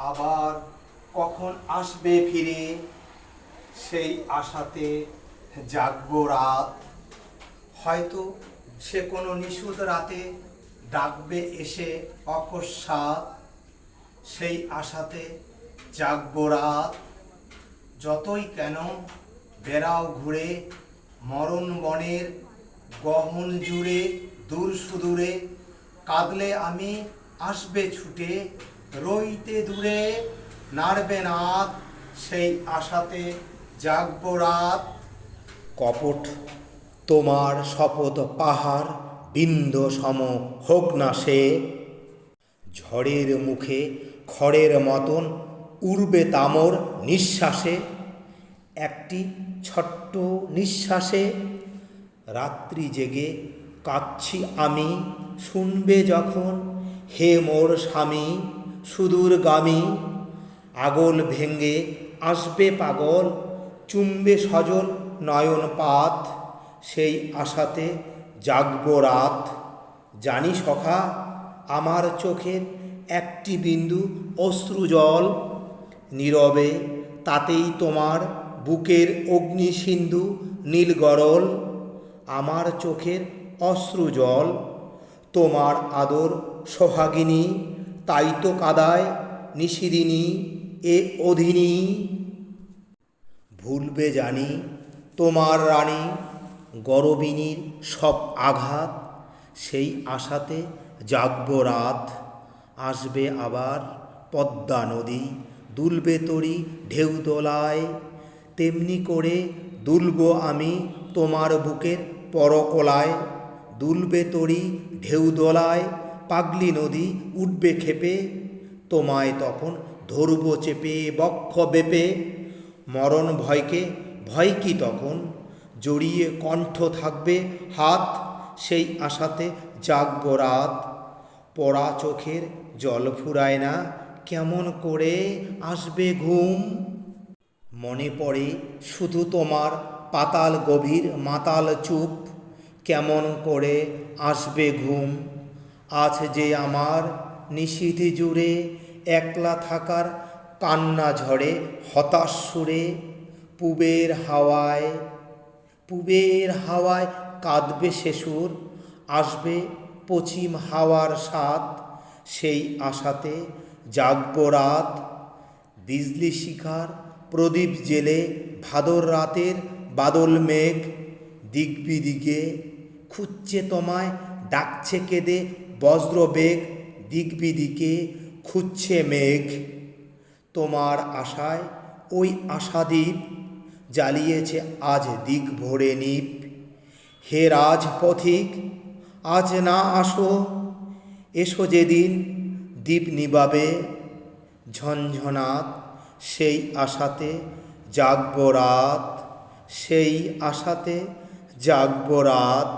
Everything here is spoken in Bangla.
আবার কখন আসবে ফিরে, সেই আশাতে জাগবো রাত। হয়তো সে কোনো নিশুত রাতে ডাকবে এসে অকস্মাৎ, সেই আশাতে জাগবো রাত। যতই কেন বেড়াও ঘুরে মরণ বনের গহন জুড়ে, দূর সুদূরে কাঁদলে আমি আসবে ছুটে, রইতে দূরে নাড়বে নাথ, সেই আশাতে জাগবো রাত। কপট তোমার শপথ পাহাড় বিন্ধ্য সম হোক না সে, ঝড়ের মুখে খড়ের মতন উড়বে তামর নিঃশ্বাসে, একটি ছোট্ট নিঃশ্বাসে। রাত্রি জেগে কাঁদছি আমি, শুনবে যখন হে মোর স্বামী সুদূরগামী, আগল ভেঙ্গে আসবে পাগল, চুম্বে সজল নয়ন পাত, সেই আশাতে জাগবো রাত। জানি সখা আমার চোখের একটি বিন্দু অশ্রু জল, নীরবে তাতেই তোমার বুকের অগ্নি সিন্ধু নীল গরল, আমার চোখের অশ্রু জল তোমার আদর সোহাগিনী, তাই তো কাদায় নিশিদিনী এ অধিনী। ভুলবে জানি তোমার রানী গরবিনীর সব আঘাত, সেই আশাতে জাগবো রাত। আসবে আবার পদ্মা নদী, দুলবে তরী ঢেউ দোলায়, তেমনি করে দুলবো আমি তোমার বুকের পরকলায়। দুলবে তরী ঢেউ দোলায়, পাগলি নদী উঠবে ক্ষেপে, তোমায় তখন ধরবো চেপে বক্ষ বেপে। মরণ ভয়কে ভয় কি তখন, জড়িয়ে কণ্ঠ থাকবে হাত, সেই আশাতে জাগবো রাত। পড়া চোখের জল ফুরায় না, কেমন করে আসবে ঘুম, মনে পড়ে শুধু তোমার পাতাল গভীর মাতাল চুপ, কেমন করে আসবে ঘুম। আজ যে আমার নিশীথ জুড়ে একলা থাকার কান্না ঝরে হতাশ সুরে, পুবের হাওয়ায় কাঁদবে সে সুর, আসবে পশ্চিম হাওয়ার স্বাদ, সেই আশাতে জাগবো রাত। বিজলি শিখার প্রদীপ জেলে ভাদর রাতের বাদল মেঘ, দিক বিদিকে খুঁজছে তোমায় ডাকছে কেঁদে বজ্রবেগ, দিক বিদিকে খুঁজছে মেঘ। তোমার আশায় ওই আশাদ্বীপ জ্বালিয়েছে আজ দিক ভরে নীপ, হে রাজপথিক আজ না আসো, এসো যেদিন দ্বীপ নিবাবে ঝনঝনাত, সেই আশাতে জাগবো রাত, সেই আশাতে জাগবো রাত।